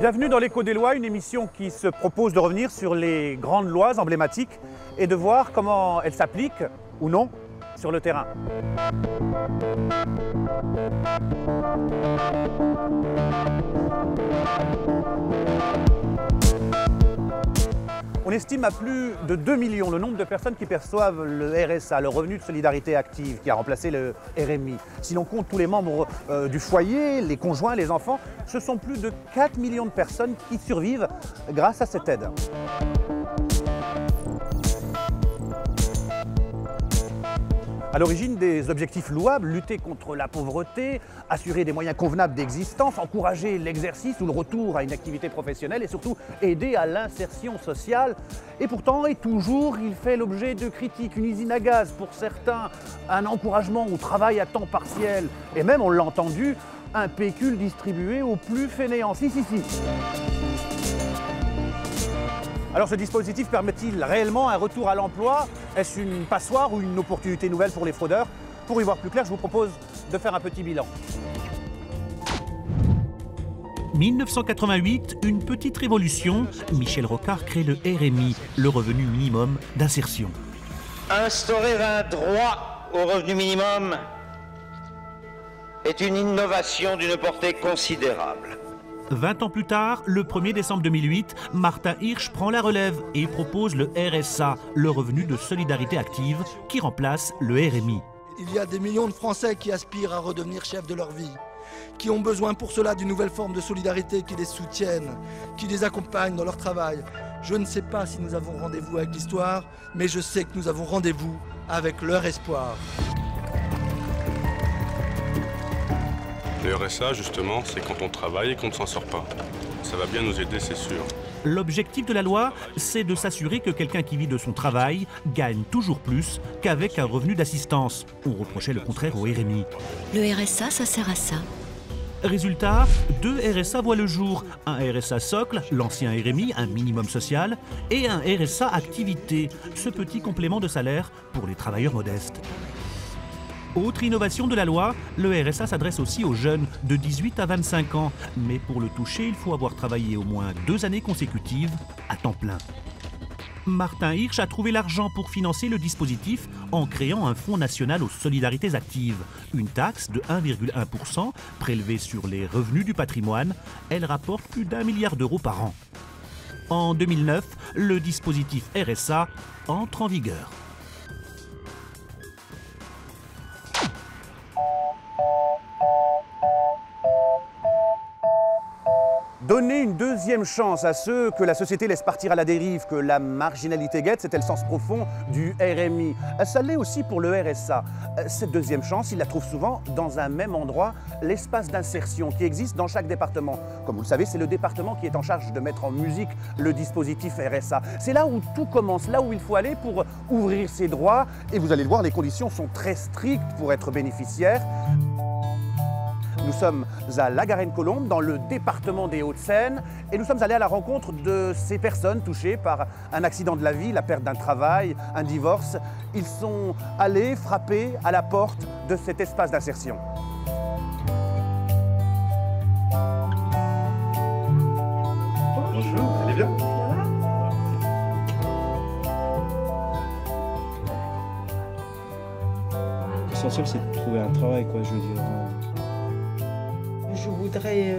Bienvenue dans l'Écho des lois, une émission qui se propose de revenir sur les grandes lois emblématiques et de voir comment elles s'appliquent, ou non, sur le terrain. On estime à plus de 2 millions le nombre de personnes qui perçoivent le RSA, le revenu de solidarité active, qui a remplacé le RMI. Si l'on compte tous les membres du foyer, les conjoints, les enfants, ce sont plus de 4 millions de personnes qui survivent grâce à cette aide. À l'origine des objectifs louables, lutter contre la pauvreté, assurer des moyens convenables d'existence, encourager l'exercice ou le retour à une activité professionnelle et surtout aider à l'insertion sociale. Et pourtant, et toujours, il fait l'objet de critiques, une usine à gaz pour certains, un encouragement au travail à temps partiel et même, on l'a entendu, un pécule distribué aux plus fainéants. Si. Alors ce dispositif permet-il réellement un retour à l'emploi? Est-ce une passoire ou une opportunité nouvelle pour les fraudeurs? Pour y voir plus clair, je vous propose de faire un petit bilan. 1988, une petite révolution. Michel Rocard crée le RMI, le revenu minimum d'insertion. Instaurer un droit au revenu minimum est une innovation d'une portée considérable. 20 ans plus tard, le 1er décembre 2008, Martin Hirsch prend la relève et propose le RSA, le revenu de solidarité active, qui remplace le RMI. Il y a des millions de Français qui aspirent à redevenir chefs de leur vie, qui ont besoin pour cela d'une nouvelle forme de solidarité qui les soutienne, qui les accompagne dans leur travail. Je ne sais pas si nous avons rendez-vous avec l'histoire, mais je sais que nous avons rendez-vous avec leur espoir. Le RSA, justement, c'est quand on travaille et qu'on ne s'en sort pas. Ça va bien nous aider, c'est sûr. L'objectif de la loi, c'est de s'assurer que quelqu'un qui vit de son travail gagne toujours plus qu'avec un revenu d'assistance. On reprochait le contraire au RMI. Le RSA, ça sert à ça. Résultat, 2 RSA voient le jour. Un RSA socle, l'ancien RMI, un minimum social, et un RSA activité, ce petit complément de salaire pour les travailleurs modestes. Autre innovation de la loi, le RSA s'adresse aussi aux jeunes de 18 à 25 ans. Mais pour le toucher, il faut avoir travaillé au moins 2 années consécutives à temps plein. Martin Hirsch a trouvé l'argent pour financer le dispositif en créant un fonds national aux solidarités actives. Une taxe de 1,1% prélevée sur les revenus du patrimoine. Elle rapporte plus d'1 milliard d'euros par an. En 2009, le dispositif RSA entre en vigueur. Donner une deuxième chance à ceux que la société laisse partir à la dérive, que la marginalité guette, c'était le sens profond du RMI. Ça l'est aussi pour le RSA. Cette deuxième chance, il la trouve souvent dans un même endroit, l'espace d'insertion qui existe dans chaque département. Comme vous le savez, c'est le département qui est en charge de mettre en musique le dispositif RSA. C'est là où tout commence, là où il faut aller pour ouvrir ses droits. Et vous allez le voir, les conditions sont très strictes pour être bénéficiaire. Nous sommes à La Garenne-Colombes, dans le département des Hauts-de-Seine, et nous sommes allés à la rencontre de ces personnes touchées par un accident de la vie, la perte d'un travail, un divorce. Ils sont allés frapper à la porte de cet espace d'insertion. Bonjour, vous allez bien? L'essentiel, c'est de trouver un travail, quoi, je veux dire. Je voudrais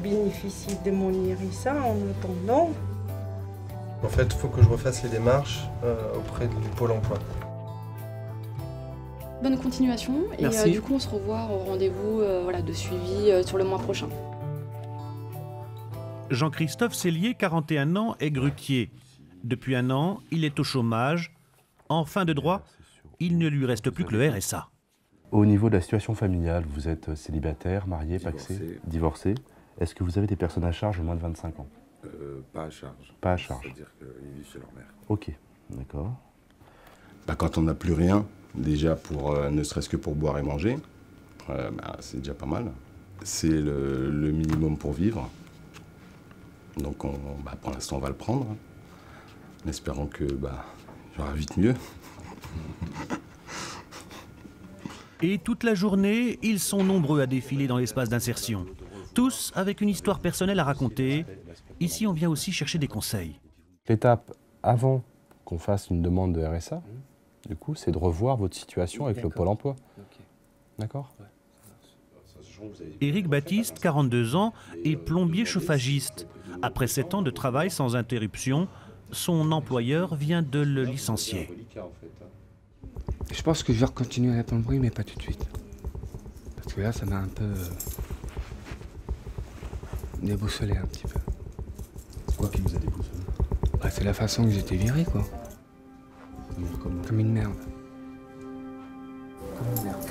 bénéficier de mon RSA en attendant. En fait, il faut que je refasse les démarches auprès du Pôle emploi. Bonne continuation et du coup on se revoit au rendez-vous de suivi sur le mois prochain. Jean-Christophe Cellier, 41 ans, est grutier. Depuis 1 an, il est au chômage. En fin de droit, il ne lui reste plus que le RSA. Au niveau de la situation familiale, vous êtes célibataire, marié, pacsé, divorcé. Est-ce que vous avez des personnes à charge de moins de 25 ans? Pas à charge. Pas à charge. C'est-à-dire qu'ils vivent chez leur mère. Ok, d'accord. Quand on n'a plus rien, déjà pour ne serait-ce que pour boire et manger, c'est déjà pas mal. C'est le minimum pour vivre. Donc pour l'instant on va le prendre. en espérant que j'aurai vite mieux. Et toute la journée, ils sont nombreux à défiler dans l'espace d'insertion. Tous avec une histoire personnelle à raconter. Ici, on vient aussi chercher des conseils. L'étape avant qu'on fasse une demande de RSA, du coup, c'est de revoir votre situation avec le Pôle emploi. D'accord ? Éric Baptiste, 42 ans, est plombier chauffagiste. Après 7 ans de travail sans interruption, son employeur vient de le licencier. Je pense que je vais continuer la plomberie, mais pas tout de suite. Parce que là, ça m'a un peu déboussolé un petit peu. Quoi qui vous a déboussolé? C'est la façon que j'étais viré, quoi. Comme une merde. Comme une merde.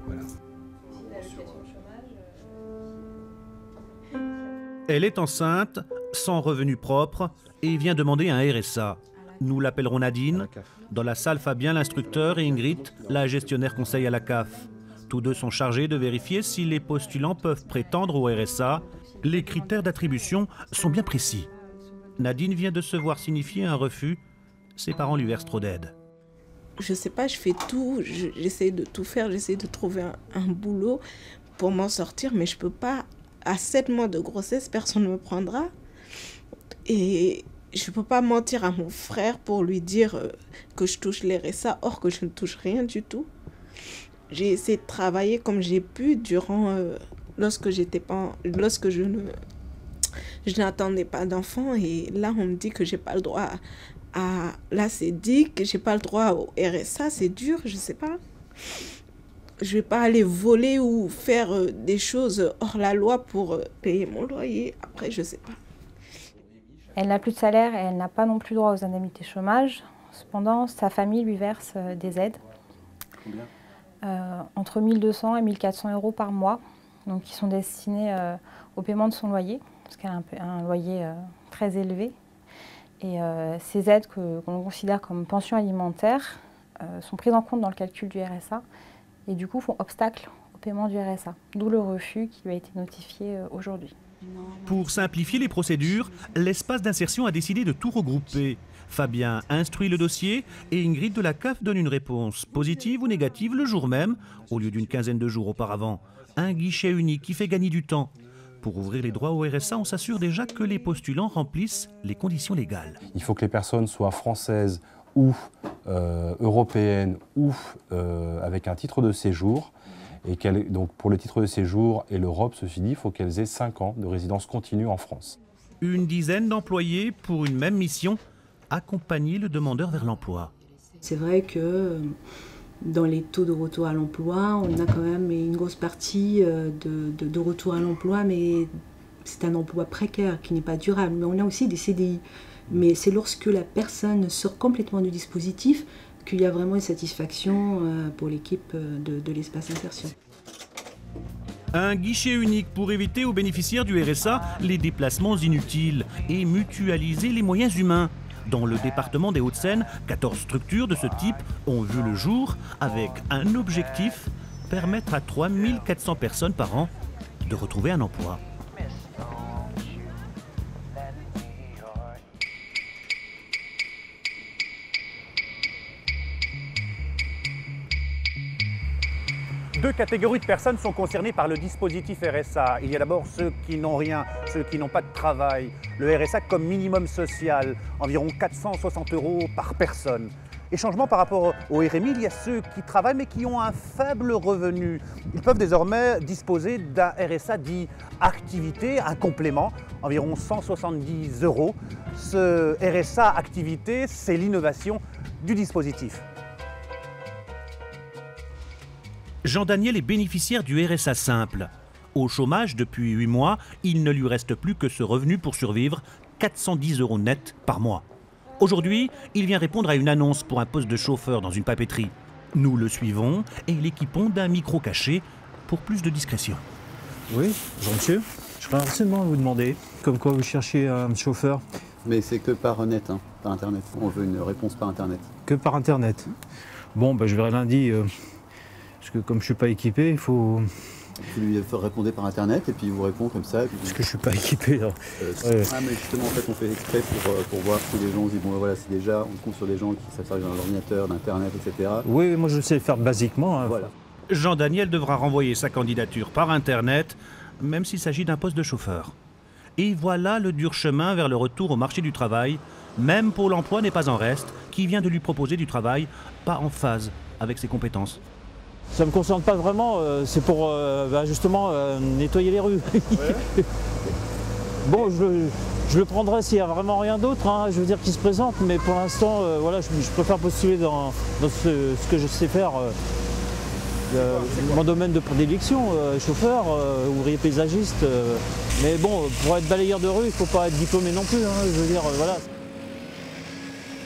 Voilà. Elle est enceinte, sans revenu propre, et vient demander un RSA. Nous l'appellerons Nadine. Dans la salle, Fabien, l'instructeur, et Ingrid, la gestionnaire conseil à la CAF. Tous deux sont chargés de vérifier si les postulants peuvent prétendre au RSA. Les critères d'attribution sont bien précis. Nadine vient de se voir signifier un refus. Ses parents lui versent trop d'aide. Je sais pas, je fais tout, j'essaie de tout faire, j'essaie de trouver un boulot pour m'en sortir, mais je peux pas. À 7 mois de grossesse, personne ne me prendra. Et je peux pas mentir à mon frère pour lui dire que je touche les RSA, or que je ne touche rien du tout. J'ai essayé de travailler comme j'ai pu durant lorsque je n'attendais pas d'enfant, et là on me dit que j'ai pas le droit là c'est dit que j'ai pas le droit au RSA, c'est dur, je sais pas. Je vais pas aller voler ou faire des choses hors la loi pour payer mon loyer, après je sais pas. Elle n'a plus de salaire et elle n'a pas non plus droit aux indemnités chômage. Cependant, sa famille lui verse des aides. Combien ? Entre 1 200 et 1 400 euros par mois, donc qui sont destinés au paiement de son loyer, parce qu'elle a un loyer très élevé. Et ces aides qu'on considère comme pension alimentaire sont prises en compte dans le calcul du RSA et du coup font obstacle au paiement du RSA, d'où le refus qui lui a été notifié aujourd'hui. Pour simplifier les procédures, l'espace d'insertion a décidé de tout regrouper. Fabien instruit le dossier et Ingrid de la CAF donne une réponse, positive ou négative, le jour même, au lieu d'une quinzaine de jours auparavant. Un guichet unique qui fait gagner du temps. Pour ouvrir les droits au RSA, on s'assure déjà que les postulants remplissent les conditions légales. Il faut que les personnes soient françaises ou européennes ou avec un titre de séjour. Et donc pour le titre de séjour et l'Europe, ceci dit, il faut qu'elles aient 5 ans de résidence continue en France. Une dizaine d'employés pour une même mission, accompagner le demandeur vers l'emploi. C'est vrai que dans les taux de retour à l'emploi, on a quand même une grosse partie de retour à l'emploi, mais c'est un emploi précaire qui n'est pas durable. Mais on a aussi des CDI. Mais c'est lorsque la personne sort complètement du dispositif qu'il y a vraiment une satisfaction pour l'équipe de l'espace insertion. Un guichet unique pour éviter aux bénéficiaires du RSA les déplacements inutiles et mutualiser les moyens humains. Dans le département des Hauts-de-Seine, 14 structures de ce type ont vu le jour avec un objectif, permettre à 3400 personnes par an de retrouver un emploi. Deux catégories de personnes sont concernées par le dispositif RSA. Il y a d'abord ceux qui n'ont rien, ceux qui n'ont pas de travail. Le RSA comme minimum social, environ 460 € par personne. Et changement par rapport au RMI, il y a ceux qui travaillent mais qui ont un faible revenu. Ils peuvent désormais disposer d'un RSA dit activité, un complément, environ 170 €. Ce RSA activité, c'est l'innovation du dispositif. Jean-Daniel est bénéficiaire du RSA simple. Au chômage depuis 8 mois, il ne lui reste plus que ce revenu pour survivre, 410 € net par mois. Aujourd'hui, il vient répondre à une annonce pour un poste de chauffeur dans une papeterie. Nous le suivons et l'équipons d'un micro caché pour plus de discrétion. Oui, bonjour monsieur. Je voudrais absolument vous demander, comme quoi vous cherchez un chauffeur. Mais c'est que par net, hein, par internet. On veut une réponse par internet. Que par internet. Bon, je verrai lundi. Parce que comme je ne suis pas équipé, il faut Vous lui répondez par internet et puis il vous répond comme ça. Parce que je suis pas équipé. Ah mais justement en fait on fait exprès pour voir si les gens se disent bon voilà c'est déjà, on compte sur des gens qui savent servir d'ordinateur, d'internet, etc. Oui, moi je sais le faire basiquement. Hein. Voilà. Jean-Daniel devra renvoyer sa candidature par internet, même s'il s'agit d'un poste de chauffeur. Et voilà le dur chemin vers le retour au marché du travail. Même Pôle emploi n'est pas en reste, qui vient de lui proposer du travail, pas en phase avec ses compétences. Ça ne me concerne pas vraiment, c'est pour justement nettoyer les rues. Ouais. Bon, je le prendrai s'il n'y a vraiment rien d'autre, hein, je veux dire, qui se présente, mais pour l'instant, voilà, je préfère postuler dans ce que je sais faire, mon domaine de prédilection, chauffeur, ouvrier paysagiste. Mais bon, pour être balayeur de rue, il ne faut pas être diplômé non plus, hein, je veux dire, voilà.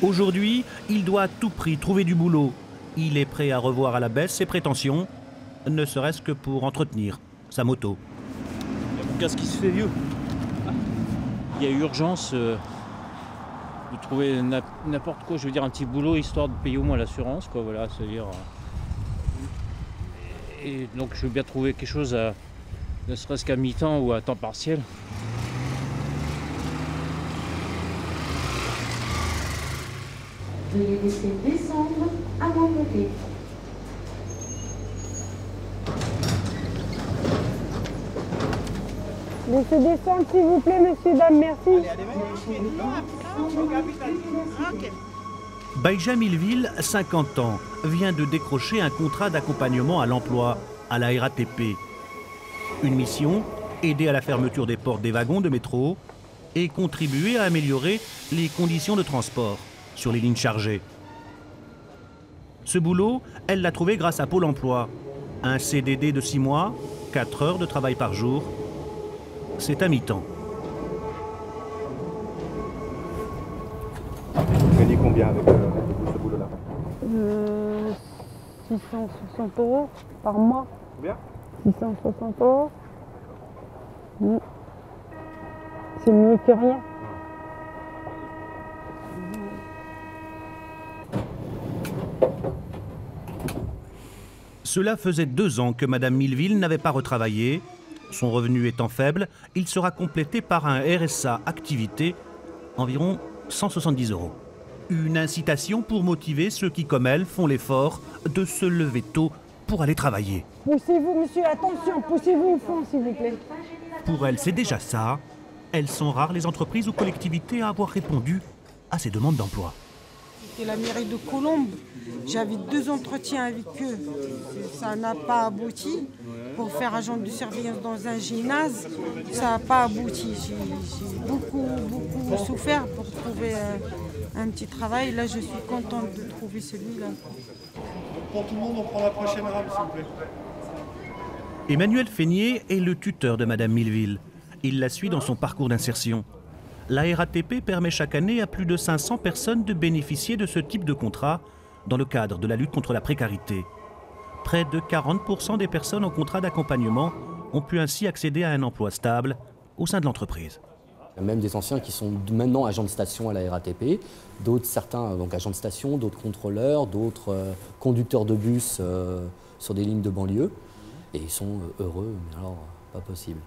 Aujourd'hui, il doit à tout prix trouver du boulot. Il est prêt à revoir à la baisse ses prétentions, ne serait-ce que pour entretenir sa moto. Il y a mon casque qui se fait vieux. Il y a urgence de trouver n'importe quoi, je veux dire un petit boulot, histoire de payer au moins l'assurance, quoi, voilà, c'est-à-dire... Et donc je veux bien trouver quelque chose, ne serait-ce qu'à mi-temps ou à temps partiel. Veuillez laisser descendre avant de voter. Laissez descendre s'il vous plaît, messieurs, dames, merci. Baïja Milleville, 50 ans, vient de décrocher un contrat d'accompagnement à l'emploi à la RATP. Une mission, aider à la fermeture des portes des wagons de métro et contribuer à améliorer les conditions de transport sur les lignes chargées. Ce boulot, elle l'a trouvé grâce à Pôle emploi. Un CDD de 6 mois, 4 heures de travail par jour. C'est à mi-temps. Vous gagnez combien avec ce boulot-là 660 € par mois. Combien 660 €. C'est mieux que rien. Cela faisait 2 ans que Madame Milleville n'avait pas retravaillé. Son revenu étant faible, il sera complété par un RSA activité, environ 170 €. Une incitation pour motiver ceux qui, comme elle, font l'effort de se lever tôt pour aller travailler. Poussez-vous, monsieur, attention, poussez-vous au fond, s'il vous plaît. Pour elle, c'est déjà ça. Elles sont rares les entreprises ou collectivités à avoir répondu à ces demandes d'emploi. C'était la mairie de Colombes. J'avais 2 entretiens avec eux. Ça n'a pas abouti. Pour faire agent de surveillance dans un gymnase, ça n'a pas abouti. J'ai beaucoup souffert pour trouver un petit travail. Là, je suis contente de trouver celui-là. Pour tout le monde, on prend la prochaine rame, s'il vous plaît. Emmanuel Feignier est le tuteur de Madame Milleville. Il la suit dans son parcours d'insertion. La RATP permet chaque année à plus de 500 personnes de bénéficier de ce type de contrat dans le cadre de la lutte contre la précarité. Près de 40% des personnes en contrat d'accompagnement ont pu ainsi accéder à un emploi stable au sein de l'entreprise. Il y a même des anciens qui sont maintenant agents de station à la RATP, d'autres certains donc agents de station, d'autres contrôleurs, d'autres conducteurs de bus sur des lignes de banlieue. Et ils sont heureux, mais alors pas possible.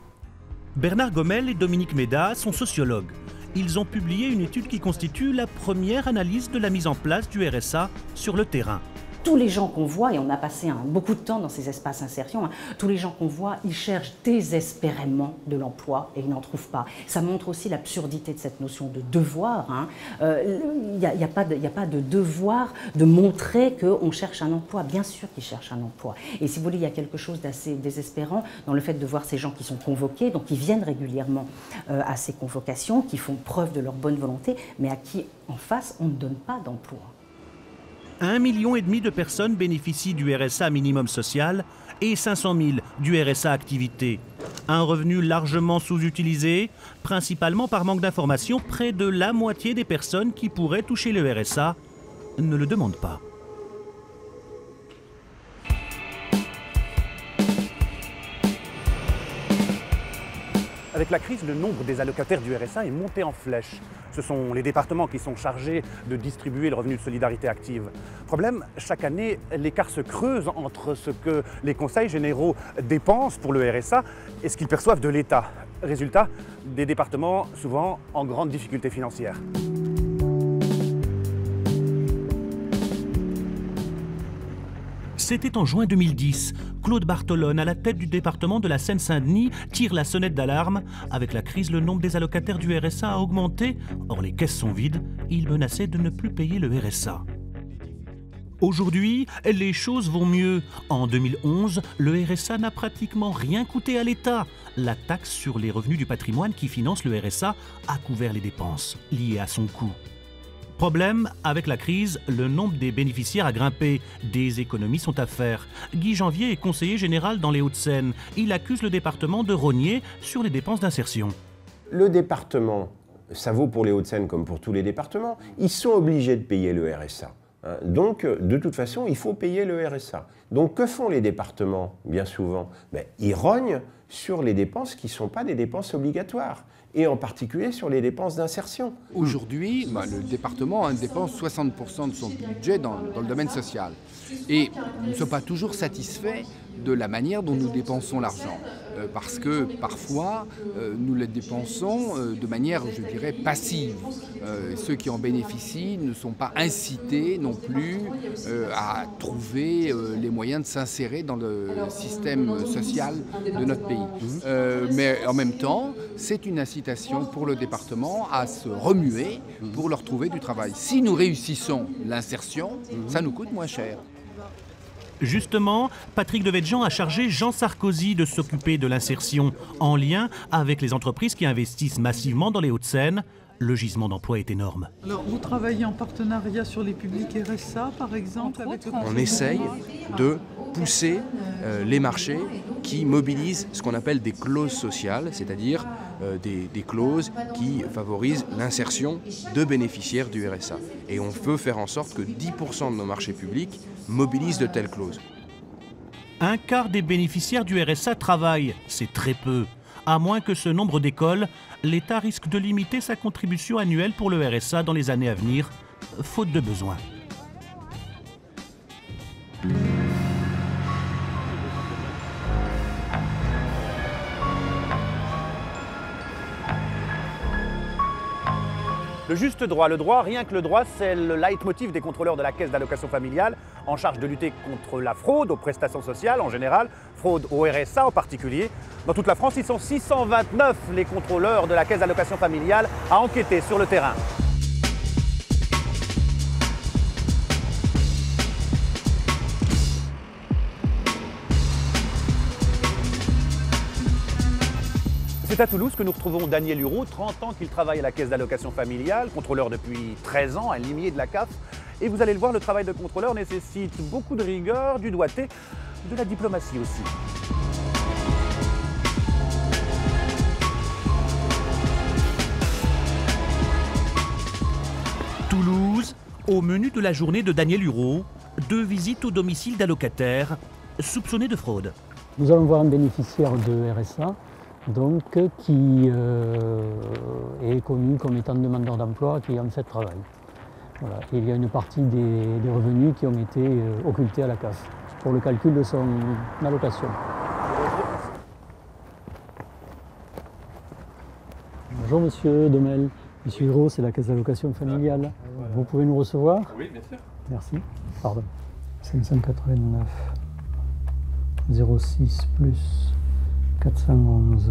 Bernard Gomel et Dominique Méda sont sociologues. Ils ont publié une étude qui constitue la première analyse de la mise en place du RSA sur le terrain. Tous les gens qu'on voit, et on a passé beaucoup de temps dans ces espaces insertion, tous les gens qu'on voit, ils cherchent désespérément de l'emploi et ils n'en trouvent pas. Ça montre aussi l'absurdité de cette notion de devoir. Il n'y a pas de devoir de montrer qu'on cherche un emploi. Bien sûr qu'ils cherchent un emploi. Et si vous voulez, il y a quelque chose d'assez désespérant dans le fait de voir ces gens qui sont convoqués, donc qui viennent régulièrement à ces convocations, qui font preuve de leur bonne volonté, mais à qui, en face, on ne donne pas d'emploi. 1,5 million de personnes bénéficient du RSA minimum social et 500 000 du RSA activité. Un revenu largement sous-utilisé, principalement par manque d'information. Près de la moitié des personnes qui pourraient toucher le RSA ne le demandent pas. Avec la crise, le nombre des allocataires du RSA est monté en flèche. Ce sont les départements qui sont chargés de distribuer le revenu de solidarité active. Problème, chaque année, l'écart se creuse entre ce que les conseils généraux dépensent pour le RSA et ce qu'ils perçoivent de l'État. Résultat, des départements souvent en grande difficulté financière. C'était en juin 2010. Claude Bartolone, à la tête du département de la Seine-Saint-Denis, tire la sonnette d'alarme. Avec la crise, le nombre des allocataires du RSA a augmenté. Or, les caisses sont vides. Il menaçait de ne plus payer le RSA. Aujourd'hui, les choses vont mieux. En 2011, le RSA n'a pratiquement rien coûté à l'État. La taxe sur les revenus du patrimoine qui finance le RSA a couvert les dépenses liées à son coût. Problème, avec la crise, le nombre des bénéficiaires a grimpé. Des économies sont à faire. Guy Janvier est conseiller général dans les Hauts-de-Seine. Il accuse le département de rogner sur les dépenses d'insertion. Le département, ça vaut pour les Hauts-de-Seine comme pour tous les départements, ils sont obligés de payer le RSA. Donc, de toute façon, il faut payer le RSA. Donc, que font les départements, bien souvent? Ils rognent sur les dépenses qui ne sont pas des dépenses obligatoires, et en particulier sur les dépenses d'insertion. Aujourd'hui, le département dépense 60% de son budget dans le domaine social. Et nous ne sommes pas toujours satisfaits de la manière dont nous dépensons l'argent. Parce que parfois, nous le dépensons de manière, je dirais, passive. Ceux qui en bénéficient ne sont pas incités non plus à trouver les moyens de s'insérer dans le système social de notre pays. Mais en même temps, c'est une incitation pour le département à se remuer pour leur trouver du travail. Si nous réussissons l'insertion, ça nous coûte moins cher. Justement, Patrick Devedjian a chargé Jean Sarkozy de s'occuper de l'insertion en lien avec les entreprises qui investissent massivement dans les Hauts-de-Seine. Le gisement d'emploi est énorme. Alors, vous travaillez en partenariat sur les publics RSA, par exemple avec On essaye de pousser les marchés qui mobilisent ce qu'on appelle des clauses sociales, c'est-à-dire des clauses qui favorisent l'insertion de bénéficiaires du RSA. Et on veut faire en sorte que 10% de nos marchés publics mobilisent de telles clauses. Un quart des bénéficiaires du RSA travaillent, c'est très peu. À moins que ce nombre décolle, l'État risque de limiter sa contribution annuelle pour le RSA dans les années à venir, faute de besoins. Le juste droit, rien que le droit, c'est le leitmotiv des contrôleurs de la caisse d'allocation familiale en charge de lutter contre la fraude aux prestations sociales en général, fraude au RSA en particulier. Dans toute la France, ils sont 629 les contrôleurs de la caisse d'allocation familiale à enquêter sur le terrain. C'est à Toulouse que nous retrouvons Daniel Hureau, 30 ans qu'il travaille à la caisse d'allocation familiale, contrôleur depuis 13 ans, un limier de la CAF. Et vous allez le voir, le travail de contrôleur nécessite beaucoup de rigueur, du doigté, de la diplomatie aussi. Toulouse, au menu de la journée de Daniel Hureau, 2 visites au domicile d'allocataires soupçonnés de fraude. Nous allons voir un bénéficiaire de RSA. Donc, qui est connu comme étant demandeur d'emploi, qui en fait travaille. Voilà. Et il y a une partie des revenus qui ont été occultés à la CAF pour le calcul de son allocation. Bonjour Monsieur Demel, Monsieur Hureau, c'est la caisse d'allocation familiale. Vous pouvez nous recevoir? Oui, bien sûr. Merci. Pardon. 589 06 plus 411.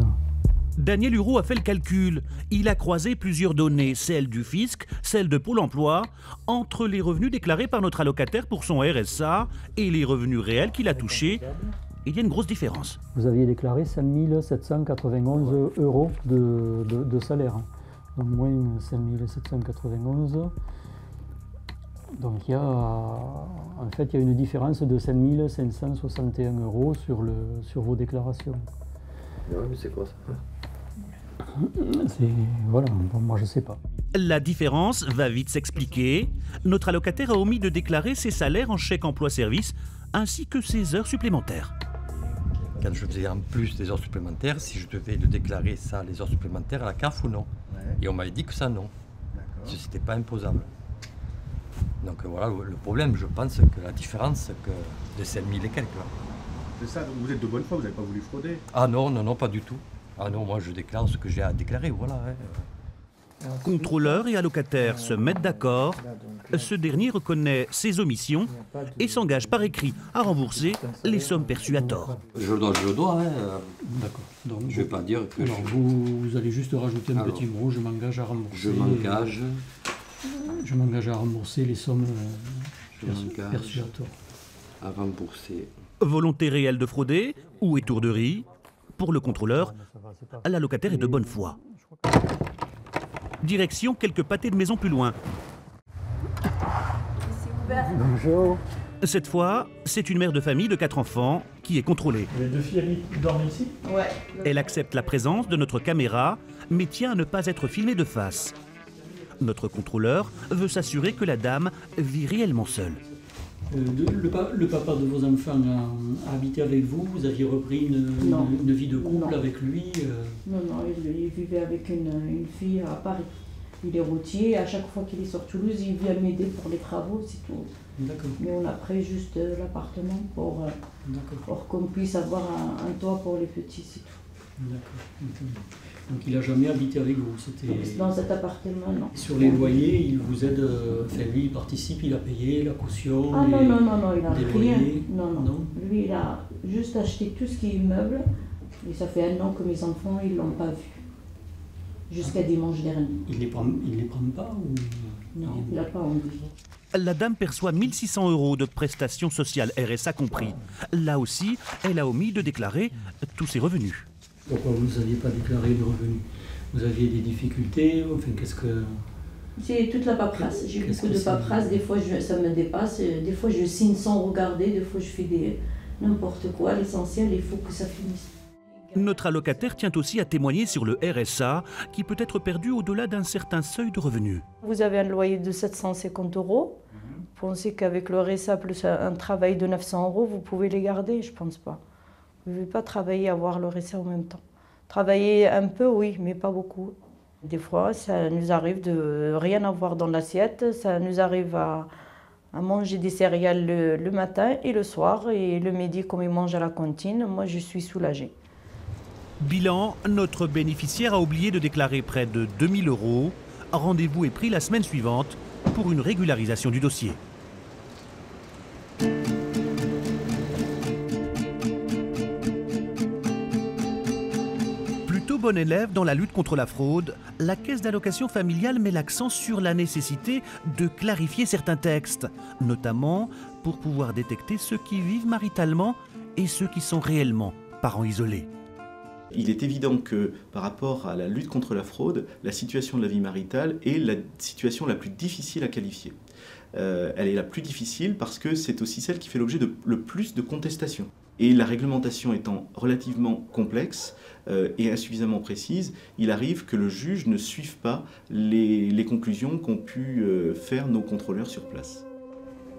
Daniel Hureau a fait le calcul. Il a croisé plusieurs données, celles du fisc, celles de Pôle emploi, entre les revenus déclarés par notre allocataire pour son RSA et les revenus réels qu'il a touchés. Il y a une grosse différence. Vous aviez déclaré 5 791 € de salaire. Donc moins 5 791. Donc il y a, en fait, il y a une différence de 5 561 € sur vos déclarations. Ouais, mais c'est quoi ça? Voilà, bon, moi je sais pas. La différence va vite s'expliquer. Notre allocataire a omis de déclarer ses salaires en chèque emploi-service ainsi que ses heures supplémentaires. quand je faisais en plus des heures supplémentaires, si je devais le déclarer ça, les heures supplémentaires à la CAF ou non. Et on m'avait dit que ça non, que c'était pas imposable. Donc voilà, le problème, je pense que la différence de 5 000 et quelques. C'est ça, donc vous êtes de bonne foi, vous n'avez pas voulu frauder? Ah non, non, non, pas du tout. Ah non, moi je déclare ce que j'ai à déclarer, voilà. Contrôleur et allocataire se mettent d'accord. Ce dernier reconnaît ses omissions et s'engage par écrit à rembourser les sommes perçues à tort. Je le dois, hein. D'accord. Donc, je ne vais pas dire que... Alors, vous allez juste rajouter un petit mot, je m'engage à rembourser... Je m'engage à rembourser les sommes perçues à tort. À rembourser. Volonté réelle de frauder ou étourderie? Pour le contrôleur, l'allocataire est de bonne foi. Direction quelques pâtés de maison plus loin. Bonjour. Cette fois, c'est une mère de famille de 4 enfants qui est contrôlée. Les 2 filles dorment ici? Ouais. Elle accepte la présence de notre caméra, mais tient à ne pas être filmée de face. Notre contrôleur veut s'assurer que la dame vit réellement seule. Le papa de vos enfants a habité avec vous? Vous aviez repris une vie de couple avec lui? Non, il vivait avec une fille à Paris. Il est routier, à chaque fois qu'il est sur Toulouse, il vient m'aider pour les travaux, c'est tout. Mais on a pris juste l'appartement pour qu'on puisse avoir un toit pour les petits, c'est tout. D'accord. Donc il n'a jamais habité avec vous? Dans cet appartement, non. Sur les loyers, il vous aide, enfin lui il participe, il a payé la caution? Ah non, il n'a rien. Loyers. Non. Lui il a juste acheté tout ce qui est meuble, et ça fait 1 an que mes enfants ils ne l'ont pas vu. Jusqu'à dimanche dernier. Il les prend pas ou... Non, il n'a pas envie. La dame perçoit 1 600 € de prestations sociales, RSA compris. Là aussi, elle a omis de déclarer tous ses revenus. Pourquoi vous ne saviez pas déclarer de revenus? Vous aviez des difficultés? Enfin, qu'est-ce que... C'est toute la paperasse. J'ai beaucoup de paperasse. Des fois, ça me dépasse. Des fois, je signe sans regarder. Des fois, je fais n'importe quoi. L'essentiel, il faut que ça finisse. Notre allocataire tient aussi à témoigner sur le RSA, qui peut être perdu au-delà d'un certain seuil de revenus. Vous avez un loyer de 750 €. Vous pensez qu'avec le RSA plus un travail de 900 €, vous pouvez les garder? Je ne pense pas. Vous ne pouvez pas travailler et avoir le RSA en même temps. Travailler un peu, oui, mais pas beaucoup. Des fois, ça nous arrive de rien avoir dans l'assiette. Ça nous arrive à manger des céréales le matin et le soir. Et le midi, comme ils mangent à la cantine, moi, je suis soulagée. Bilan, notre bénéficiaire a oublié de déclarer près de 2 000 €. Rendez-vous est pris la semaine suivante pour une régularisation du dossier. Plutôt bon élève dans la lutte contre la fraude, la Caisse d'allocation familiale met l'accent sur la nécessité de clarifier certains textes, notamment pour pouvoir détecter ceux qui vivent maritalement et ceux qui sont réellement parents isolés. Il est évident que par rapport à la lutte contre la fraude, la situation de la vie maritale est la situation la plus difficile à qualifier. Elle est la plus difficile parce que c'est aussi celle qui fait l'objet de le plus de contestations. Et la réglementation étant relativement complexe et insuffisamment précise, il arrive que le juge ne suive pas les conclusions qu'ont pu faire nos contrôleurs sur place.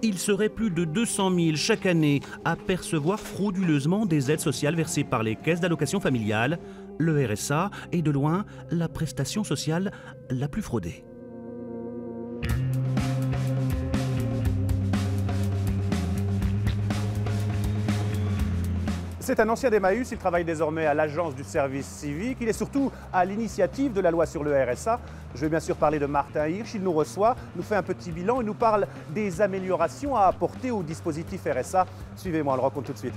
Il serait plus de 200 000 chaque année à percevoir frauduleusement des aides sociales versées par les caisses d'allocation familiale. Le RSA est de loin la prestation sociale la plus fraudée. C'est un ancien d'Emmaüs, il travaille désormais à l'agence du service civique. Il est surtout à l'initiative de la loi sur le RSA. Je vais bien sûr parler de Martin Hirsch. Il nous reçoit, nous fait un petit bilan et nous parle des améliorations à apporter au dispositif RSA. Suivez-moi, on le rencontre tout de suite.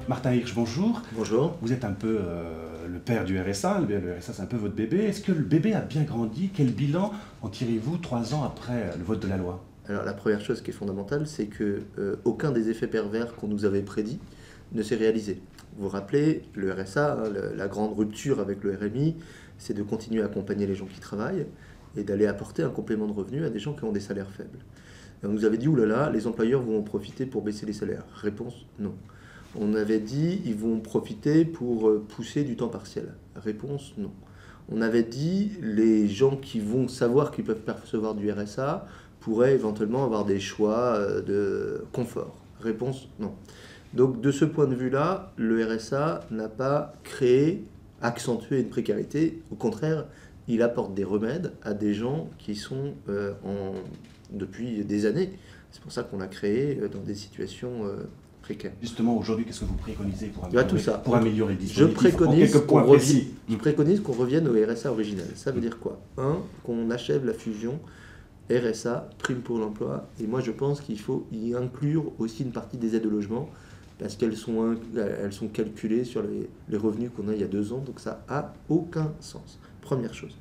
Martin Hirsch, bonjour. Bonjour. Vous êtes un peu le père du RSA. Le RSA, c'est un peu votre bébé. Est-ce que le bébé a bien grandi? Quel bilan en tirez-vous 3 ans après le vote de la loi? Alors, la première chose qui est fondamentale, c'est que aucun des effets pervers qu'on nous avait prédits ne s'est réalisé. Vous vous rappelez, le RSA, la grande rupture avec le RMI, c'est de continuer à accompagner les gens qui travaillent et d'aller apporter un complément de revenu à des gens qui ont des salaires faibles. Et on nous avait dit, oulala, les employeurs vont en profiter pour baisser les salaires. Réponse, non. On avait dit, ils vont profiter pour pousser du temps partiel. Réponse, non. On avait dit les gens qui vont savoir qu'ils peuvent percevoir du RSA pourraient éventuellement avoir des choix de confort. Réponse, non. Donc de ce point de vue-là, le RSA n'a pas créé, accentué une précarité. Au contraire, il apporte des remèdes à des gens qui sont depuis des années. C'est pour ça qu'on l'a créé dans des situations précaires. Justement, aujourd'hui, qu'est-ce que vous préconisez pour améliorer le dispositif? Je préconise qu'on revienne au RSA original. Ça veut dire quoi? Qu'on achève la fusion RSA, prime pour l'emploi. Et moi, je pense qu'il faut y inclure aussi une partie des aides au logement, parce qu'elles sont calculées sur les revenus qu'on a il y a 2 ans, donc ça n'a aucun sens. Première chose.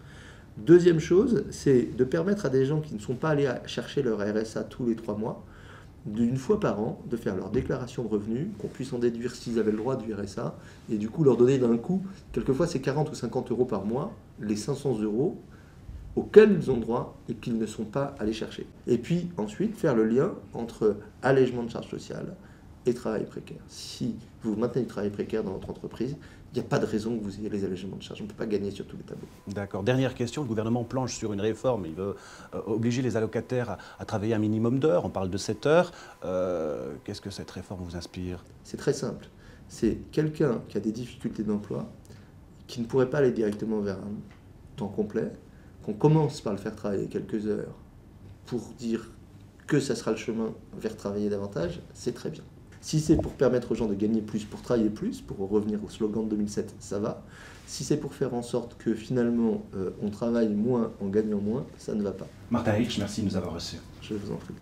Deuxième chose, c'est de permettre à des gens qui ne sont pas allés chercher leur RSA tous les 3 mois, d'une fois par an, de faire leur déclaration de revenus, qu'on puisse en déduire s'ils avaient le droit du RSA, et du coup leur donner d'un coup, quelquefois c'est 40 ou 50 euros par mois, les 500 euros auxquels ils ont droit et qu'ils ne sont pas allés chercher. Et puis ensuite faire le lien entre allègement de charges sociales et travail précaire. Si vous maintenez le travail précaire dans votre entreprise, il n'y a pas de raison que vous ayez les allègements de charges. On ne peut pas gagner sur tous les tableaux. D'accord. Dernière question, le gouvernement planche sur une réforme. Il veut obliger les allocataires à travailler un minimum d'heures. On parle de 7 heures. Qu'est-ce que cette réforme vous inspire? C'est très simple. C'est quelqu'un qui a des difficultés d'emploi, qui ne pourrait pas aller directement vers un temps complet, qu'on commence par le faire travailler quelques heures pour dire que ça sera le chemin vers travailler davantage, c'est très bien. Si c'est pour permettre aux gens de gagner plus, pour travailler plus, pour revenir au slogan de 2007, ça va. Si c'est pour faire en sorte que finalement on travaille moins en gagnant moins, ça ne va pas. Martin Rich, merci de nous avoir reçus. Je vous en prie.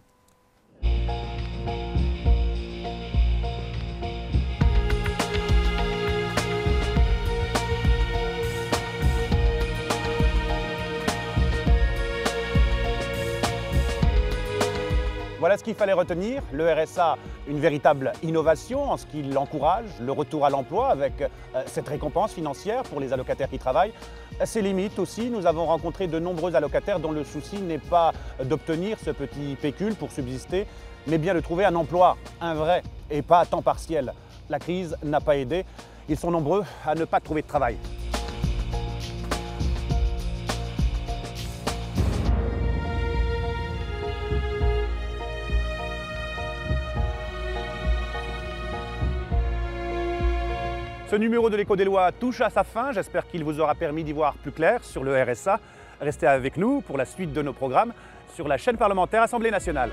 Voilà ce qu'il fallait retenir. Le RSA, une véritable innovation en ce qu'il encourage le retour à l'emploi avec cette récompense financière pour les allocataires qui travaillent. Ses limites aussi, nous avons rencontré de nombreux allocataires dont le souci n'est pas d'obtenir ce petit pécule pour subsister, mais bien de trouver un emploi, un vrai, et pas à temps partiel. La crise n'a pas aidé. Ils sont nombreux à ne pas trouver de travail. Ce numéro de l'Écho des lois touche à sa fin. J'espère qu'il vous aura permis d'y voir plus clair sur le RSA. Restez avec nous pour la suite de nos programmes sur la chaîne parlementaire Assemblée nationale.